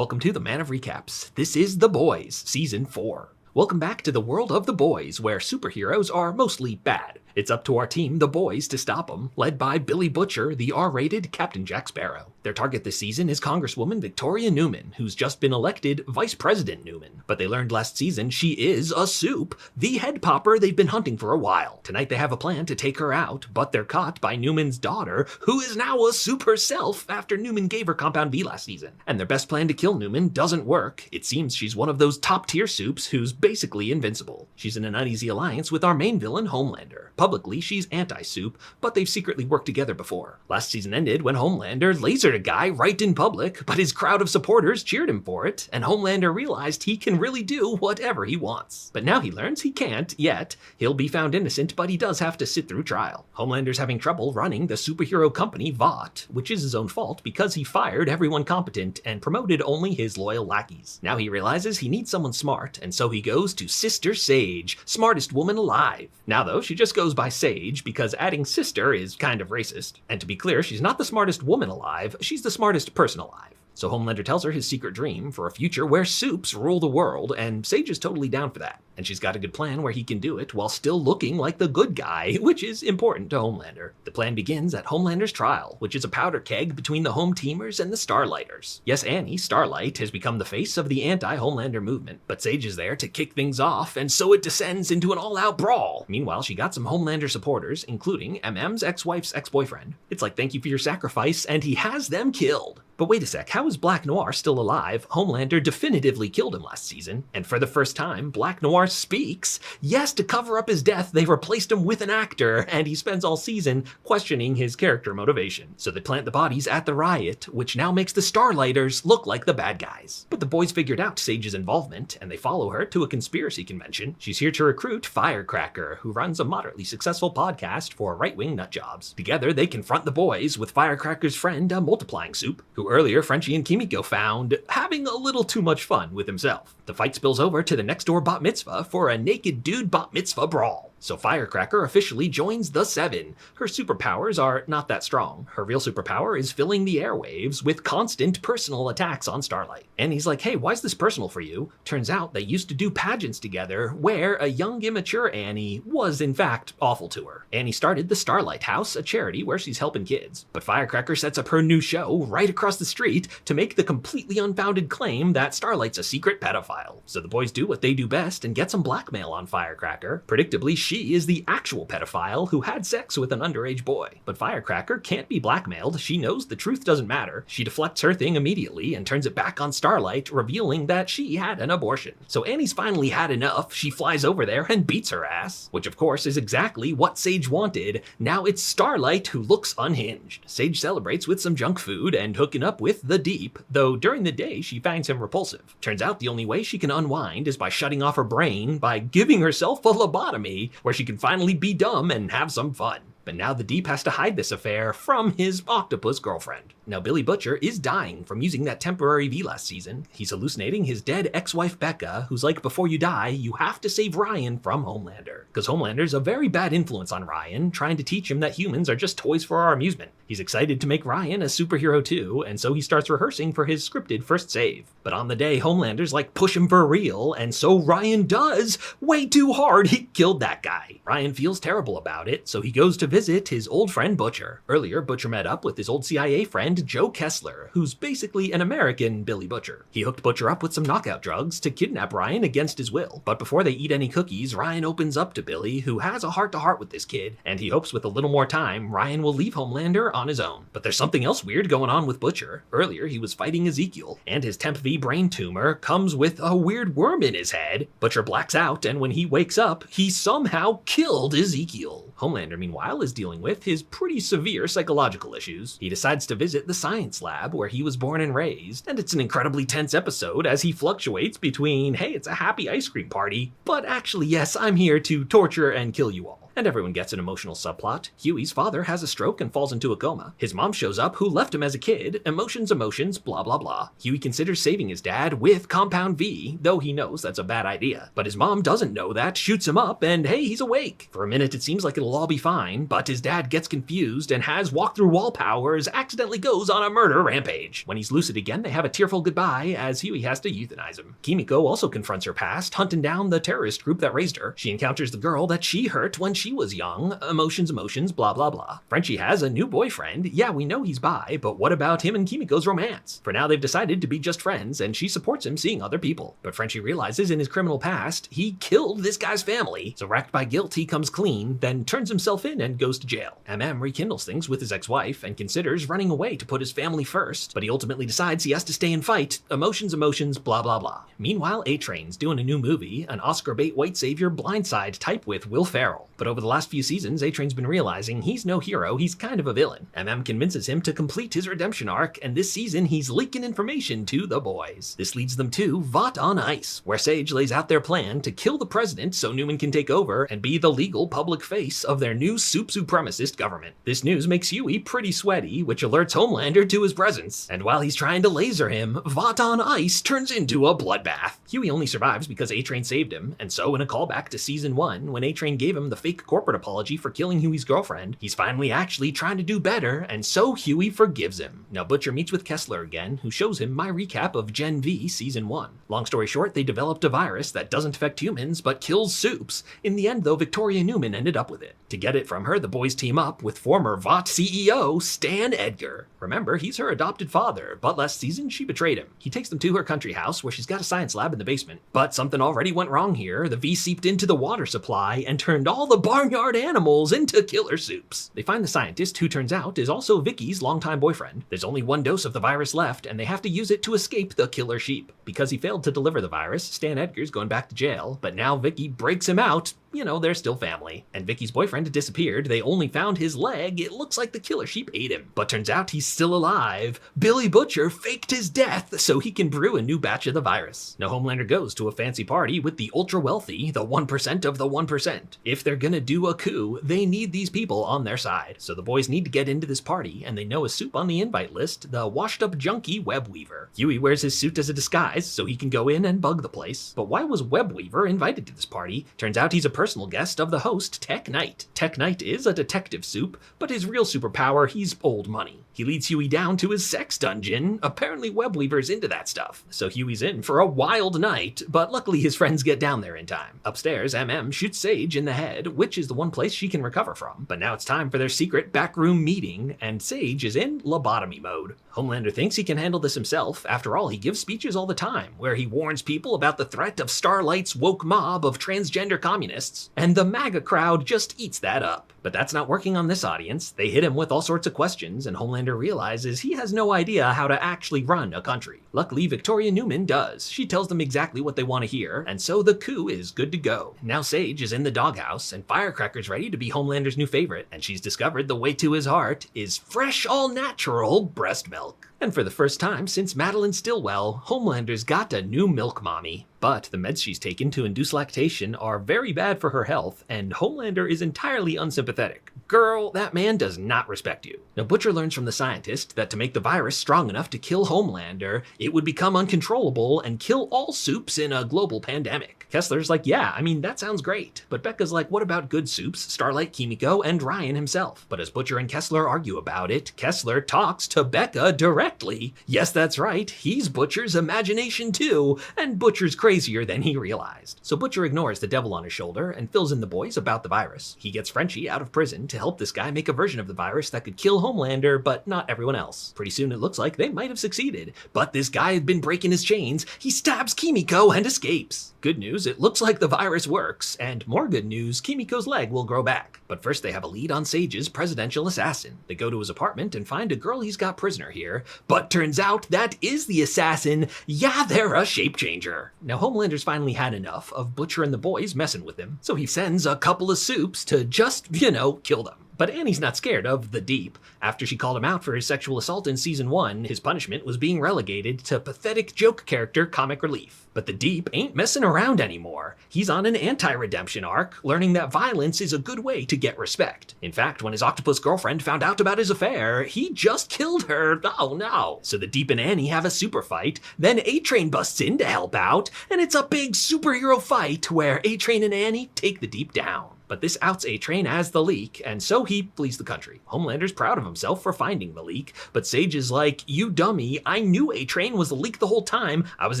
Welcome to the Man of Recaps. This is The Boys, Season 4. Welcome back to the world of The Boys, where superheroes are mostly bad. It's up to our team, The Boys, to stop them, led by Billy Butcher, the R-rated Captain Jack Sparrow. Their target this season is Congresswoman Victoria Newman, who's just been elected Vice President Newman. But they learned last season she is a supe, the head popper they've been hunting for a while. Tonight they have a plan to take her out, but they're caught by Newman's daughter, who is now a supe herself after Newman gave her Compound V last season. And their best plan to kill Newman doesn't work. It seems she's one of those top-tier supes who's basically invincible. She's in an uneasy alliance with our main villain, Homelander. Publicly, she's anti-supe, but they've secretly worked together before. Last season ended when Homelander lasered a guy right in public, but his crowd of supporters cheered him for it, and Homelander realized he can really do whatever he wants. But now he learns he can't, yet. He'll be found innocent, but he does have to sit through trial. Homelander's having trouble running the superhero company Vought, which is his own fault because he fired everyone competent and promoted only his loyal lackeys. Now he realizes he needs someone smart, and so he goes to Sister Sage, smartest woman alive. Now though, she just goes by Sage because adding sister is kind of racist. And to be clear, she's not the smartest woman alive, she's the smartest person alive. So Homelander tells her his secret dream for a future where supes rule the world, and Sage is totally down for that. And she's got a good plan where he can do it while still looking like the good guy, which is important to Homelander. The plan begins at Homelander's trial, which is a powder keg between the Home Teamers and the Starlighters. Yes, Annie, Starlight, has become the face of the anti-Homelander movement, but Sage is there to kick things off, and so it descends into an all-out brawl. Meanwhile, she got some Homelander supporters, including MM's ex-wife's ex-boyfriend. It's like thank you for your sacrifice, and he has them killed. But wait a sec, how is Black Noir still alive? Homelander definitively killed him last season, and for the first time, Black Noir speaks. Yes, to cover up his death, they replaced him with an actor, and he spends all season questioning his character motivation. So they plant the bodies at the riot, which now makes the Starlighters look like the bad guys. But the boys figured out Sage's involvement, and they follow her to a conspiracy convention. She's here to recruit Firecracker, who runs a moderately successful podcast for right-wing nutjobs. Together, they confront the boys with Firecracker's friend, a multiplying supe, who earlier Frenchie and Kimiko found having a little too much fun with himself. The fight spills over to the next-door bat mitzvah for a naked dude bat mitzvah brawl. So Firecracker officially joins the Seven. Her superpowers are not that strong. Her real superpower is filling the airwaves with constant personal attacks on Starlight. And he's like, hey, why is this personal for you? Turns out they used to do pageants together where a young, immature Annie was, in fact, awful to her. Annie started the Starlight House, a charity where she's helping kids. But Firecracker sets up her new show right across the street to make the completely unfounded claim that Starlight's a secret pedophile. So the boys do what they do best and get some blackmail on Firecracker. Predictably, she is the actual pedophile who had sex with an underage boy. But Firecracker can't be blackmailed. She knows the truth doesn't matter. She deflects her thing immediately and turns it back on Starlight, revealing that she had an abortion. So Annie's finally had enough. She flies over there and beats her ass, which of course is exactly what Sage wanted. Now it's Starlight who looks unhinged. Sage celebrates with some junk food and hooking up with the Deep, though during the day she finds him repulsive. Turns out the only way she can unwind is by shutting off her brain by giving herself a lobotomy, where she can finally be dumb and have some fun. But now the Deep has to hide this affair from his octopus girlfriend. Now Billy Butcher is dying from using that temporary V last season. He's hallucinating his dead ex-wife Becca, who's like, before you die, you have to save Ryan from Homelander. Because Homelander's a very bad influence on Ryan, trying to teach him that humans are just toys for our amusement. He's excited to make Ryan a superhero too, and so he starts rehearsing for his scripted first save. But on the day, Homelander's like, push him for real, and so Ryan does way too hard. He killed that guy. Ryan feels terrible about it, so he goes to visit his old friend Butcher. Earlier, Butcher met up with his old CIA friend Joe Kessler, who's basically an American Billy Butcher. He hooked Butcher up with some knockout drugs to kidnap Ryan against his will. But before they eat any cookies, Ryan opens up to Billy, who has a heart-to-heart with this kid, and he hopes with a little more time, Ryan will leave Homelander on his own. But there's something else weird going on with Butcher. Earlier, he was fighting Ezekiel, and his Temp V brain tumor comes with a weird worm in his head. Butcher blacks out, and when he wakes up, he somehow killed Ezekiel. Homelander, meanwhile, is dealing with his pretty severe psychological issues. He decides to visit the science lab where he was born and raised, and it's an incredibly tense episode as he fluctuates between, hey, it's a happy ice cream party, but actually, yes, I'm here to torture and kill you all. jail. And everyone gets an emotional subplot. Huey's father has a stroke and falls into a coma. His mom shows up who left him as a kid. Emotions, blah blah blah. Huey considers saving his dad with Compound V, though he knows that's a bad idea. But his mom doesn't know that, shoots him up, and hey, he's awake. For a minute it seems like it'll all be fine, but his dad gets confused and has walk-through-wall powers, accidentally goes on a murder rampage. When he's lucid again, they have a tearful goodbye as Huey has to euthanize him. Kimiko also confronts her past, hunting down the terrorist group that raised her. She encounters the girl that she hurt when she was young. Emotions, blah blah blah. Frenchie has a new boyfriend. Yeah, we know he's bi, but what about him and Kimiko's romance? For now, they've decided to be just friends, and she supports him seeing other people. But Frenchie realizes in his criminal past, he killed this guy's family. So racked by guilt, he comes clean, then turns himself in and goes to jail. Rekindles things with his ex-wife and considers running away to put his family first, but he ultimately decides he has to stay and fight. Emotions, blah blah blah. Meanwhile, A-Train's doing a new movie, an Oscar bait white savior blindside type with Will Ferrell. But over the last few seasons, A-Train's been realizing he's no hero, he's kind of a villain. Convinces him to complete his redemption arc, and this season he's leaking information to the boys. This leads them to Vought on Ice, where Sage lays out their plan to kill the president so Newman can take over and be the legal public face of their new supremacist government. This news makes Huey pretty sweaty, which alerts Homelander to his presence. And while he's trying to laser him, Vought on Ice turns into a bloodbath. Huey only survives because A-Train saved him, and so in a callback to season 1, when A-Train gave him the fake corporate apology for killing Huey's girlfriend, he's finally actually trying to do better, and so Huey forgives him. Now Butcher meets with Kessler again, who shows him my recap of Gen V season 1. Long story short, they developed a virus that doesn't affect humans, but kills supes. In the end though, Victoria Newman ended up with it. To get it from her, the boys team up with former Vought CEO, Stan Edgar. Remember, he's her adopted father, but last season she betrayed him. He takes them to her country house where she's got a science lab in the basement. But something already went wrong here. The V seeped into the water supply and turned all the barnyard animals into killer supes. They find the scientist, who turns out is also Vicky's longtime boyfriend. There's only one dose of the virus left, and they have to use it to escape the killer sheep. Because he failed to deliver the virus, Stan Edgar's going back to jail, but now Vicky breaks him out. You know, they're still family. And Vicky's boyfriend had disappeared. They only found his leg. It looks like the killer sheep ate him. But turns out he's still alive. Billy Butcher faked his death so he can brew a new batch of the virus. Now Homelander goes to a fancy party with the ultra-wealthy, the 1% of the 1%. If they're gonna do a coup, they need these people on their side. So the boys need to get into this party, and they know a supe on the invite list, the washed-up junkie Webweaver. Huey wears his suit as a disguise so he can go in and bug the place. But why was Webweaver invited to this party? Turns out he's a personal guest of the host, Tech Knight. Tech Knight is a detective supe, but his real superpower, he's old money. He leads Huey down to his sex dungeon. Apparently Webweaver's into that stuff. So Huey's in for a wild night, but luckily his friends get down there in time. Upstairs, shoots Sage in the head, which is the one place she can recover from. But now it's time for their secret backroom meeting, and Sage is in lobotomy mode. Homelander thinks he can handle this himself. After all, he gives speeches all the time, where he warns people about the threat of Starlight's woke mob of transgender communists, and the MAGA crowd just eats that up. But that's not working on this audience. They hit him with all sorts of questions, and Homelander realizes he has no idea how to actually run a country. Luckily, Victoria Newman does. She tells them exactly what they want to hear, and so the coup is good to go. Now Sage is in the doghouse, and Firecracker's ready to be Homelander's new favorite, and she's discovered the way to his heart is fresh, all-natural breast milk. And for the first time since Madeline Stillwell, Homelander's got a new milk mommy. But the meds she's taken to induce lactation are very bad for her health, and Homelander is entirely unsympathetic. Girl, that man does not respect you. Now Butcher learns from the scientist that to make the virus strong enough to kill Homelander, it would become uncontrollable and kill all supes in a global pandemic. Kessler's like, yeah, I mean, that sounds great. But Becca's like, what about good supes, Starlight, Kimiko, and Ryan himself? But as Butcher and Kessler argue about it, Kessler talks to Becca directly. Yes, that's right, he's Butcher's imagination too, and Butcher's crazier than he realized. So Butcher ignores the devil on his shoulder and fills in the boys about the virus. He gets Frenchie out of prison to help this guy make a version of the virus that could kill Homelander, but not everyone else. Pretty soon it looks like they might have succeeded, but this guy had been breaking his chains. He stabs Kimiko and escapes. Good news, it looks like the virus works, and more good news, Kimiko's leg will grow back. But first they have a lead on Sage's presidential assassin. They go to his apartment and find a girl he's got prisoner here, but turns out that is the assassin. Yeah, they're a shape changer. Now Homelander's finally had enough of Butcher and the boys messing with him, so he sends a couple of supes to just, kill them. But Annie's not scared of the Deep. After she called him out for his sexual assault in season 1, his punishment was being relegated to pathetic joke character comic relief. But the Deep ain't messing around anymore. He's on an anti-redemption arc, learning that violence is a good way to get respect. In fact, when his octopus girlfriend found out about his affair, he just killed her. Oh no. So the Deep and Annie have a super fight, then A-Train busts in to help out, and it's a big superhero fight where A-Train and Annie take the Deep down. But this outs A-Train as the leak, and so he flees the country. Homelander's proud of himself for finding the leak, but Sage is like, you dummy, I knew A-Train was the leak the whole time. I was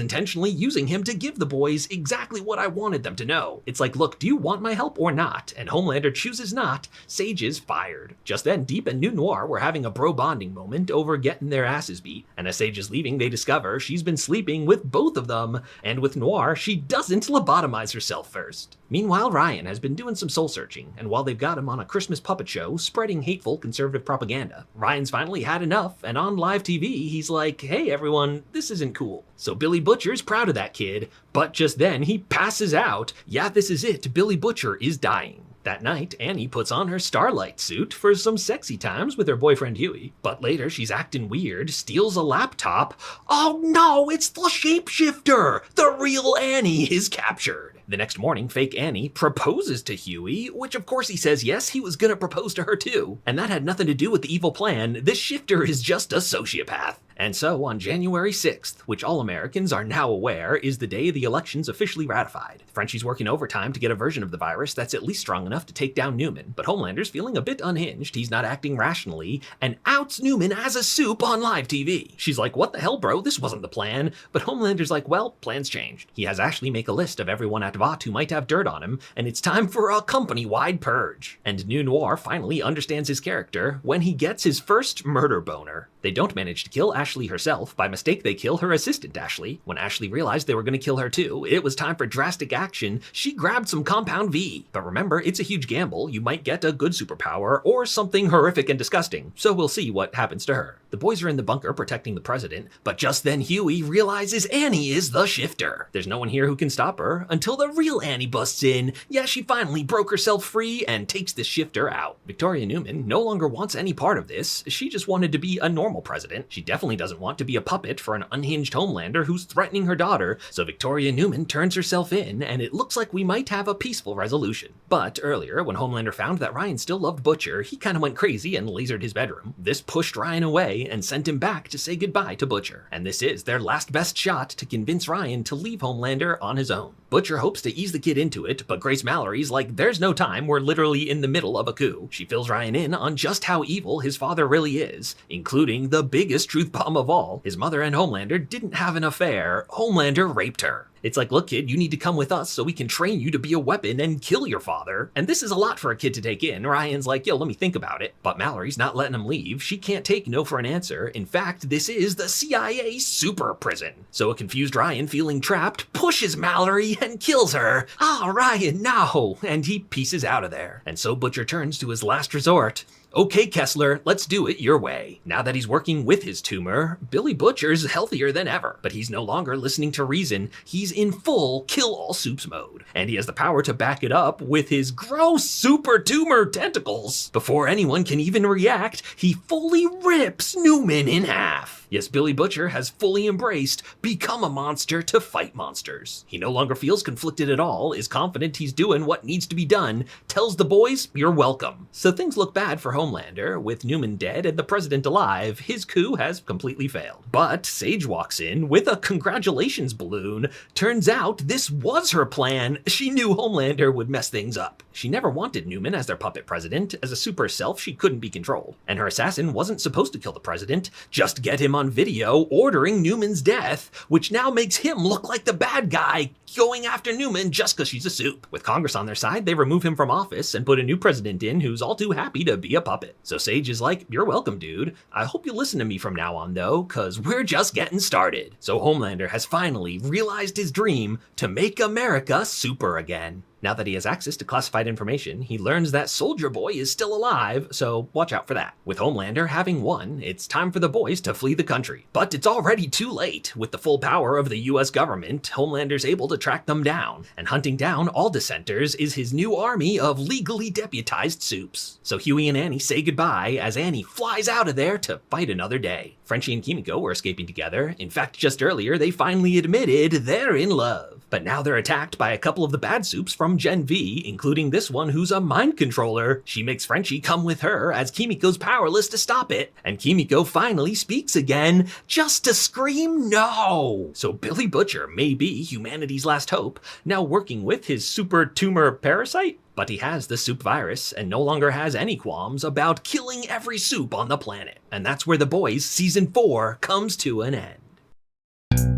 intentionally using him to give the boys exactly what I wanted them to know. It's like, look, do you want my help or not? And Homelander chooses not. Sage is fired. Just then, Deep and New Noir were having a bro bonding moment over getting their asses beat, and as Sage is leaving, they discover she's been sleeping with both of them, and with Noir, she doesn't lobotomize herself first. Meanwhile, Ryan has been doing some soul searching, and while they've got him on a Christmas puppet show spreading hateful conservative propaganda, Ryan's finally had enough, and on live TV, he's like, hey everyone, this isn't cool. So Billy Butcher's proud of that kid, but just then he passes out. Yeah, this is it, Billy Butcher is dying. That night, Annie puts on her Starlight suit for some sexy times with her boyfriend Huey, but later she's acting weird, steals a laptop. Oh no, it's the shapeshifter! The real Annie is captured. The next morning, fake Annie proposes to Huey, which of course he says yes, he was gonna propose to her too. And that had nothing to do with the evil plan, this shifter is just a sociopath. And so, on January 6th, which all Americans are now aware is the day the election's officially ratified, Frenchie's working overtime to get a version of the virus that's at least strong enough to take down Newman, but Homelander's feeling a bit unhinged, he's not acting rationally, and outs Newman as a soup on live TV. She's like, what the hell, bro, this wasn't the plan, but Homelander's like, well, plans changed. He has Ashley make a list of everyone at Vought who might have dirt on him, and it's time for a company-wide purge. And New Noir finally understands his character when he gets his first murder boner. They don't manage to kill Ashley herself. By mistake, they kill her assistant, Ashley. When Ashley realized they were going to kill her too, it was time for drastic action. She grabbed some Compound V. But remember, it's a huge gamble. You might get a good superpower or something horrific and disgusting. So we'll see what happens to her. The boys are in the bunker protecting the president, but just then Huey realizes Annie is the shifter. There's no one here who can stop her until the real Annie busts in. Yeah, she finally broke herself free and takes the shifter out. Victoria Newman no longer wants any part of this. She just wanted to be a normal president. She definitely doesn't want to be a puppet for an unhinged Homelander who's threatening her daughter, so Victoria Newman turns herself in, and it looks like we might have a peaceful resolution. But earlier, when Homelander found that Ryan still loved Butcher, he kinda went crazy and lasered his bedroom. This pushed Ryan away and sent him back to say goodbye to Butcher. And this is their last best shot to convince Ryan to leave Homelander on his own. Butcher hopes to ease the kid into it, but Grace Mallory's like, there's no time, we're literally in the middle of a coup. She fills Ryan in on just how evil his father really is, including the biggest truth bomb of all. His mother and Homelander didn't have an affair. Homelander raped her. It's like, look kid, you need to come with us so we can train you to be a weapon and kill your father. And this is a lot for a kid to take in. Ryan's like, yo, let me think about it. But Mallory's not letting him leave. She can't take no for an answer. In fact, this is the CIA super prison. So a confused Ryan, feeling trapped, pushes Mallory and kills her. Ah, Ryan, no! And he pieces out of there. And so Butcher turns to his last resort. Okay, Kessler, let's do it your way. Now that he's working with his tumor, Billy Butcher's healthier than ever, but he's no longer listening to reason. He's in full kill-all-soups mode, and he has the power to back it up with his gross super tumor tentacles. Before anyone can even react, he fully rips Newman in half. Yes, Billy Butcher has fully embraced become a monster to fight monsters. He no longer feels conflicted at all, is confident he's doing what needs to be done, tells the boys, you're welcome. So things look bad for Homelander. With Newman dead and the president alive, his coup has completely failed. But Sage walks in with a congratulations balloon. Turns out this was her plan. She knew Homelander would mess things up. She never wanted Newman as their puppet president. As a super self, she couldn't be controlled. And her assassin wasn't supposed to kill the president, just get him on video ordering Newman's death, which now makes him look like the bad guy going after Newman just because she's a soup. With Congress on their side, they remove him from office and put a new president in who's all too happy to be a puppet. So Sage is like, you're welcome, dude. I hope you listen to me from now on, though, because we're just getting started. So Homelander has finally realized his dream to make America super again. Now that he has access to classified information, he learns that Soldier Boy is still alive, so watch out for that. With Homelander having won, it's time for the boys to flee the country. But it's already too late. With the full power of the US government, Homelander's able to track them down, and hunting down all dissenters is his new army of legally deputized supes. So Huey and Annie say goodbye as Annie flies out of there to fight another day. Frenchie and Kimiko were escaping together. In fact, just earlier, they finally admitted they're in love. But now they're attacked by a couple of the bad supes from Gen V, including this one who's a mind controller. She makes Frenchie come with her as Kimiko's powerless to stop it, and Kimiko finally speaks again, just to scream no! So Billy Butcher may be humanity's last hope, now working with his super tumor parasite? But he has the supe virus and no longer has any qualms about killing every supe on the planet. And that's where The Boys Season 4 comes to an end.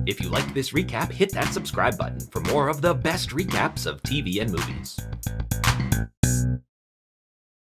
If you liked this recap, hit that subscribe button for more of the best recaps of TV and movies.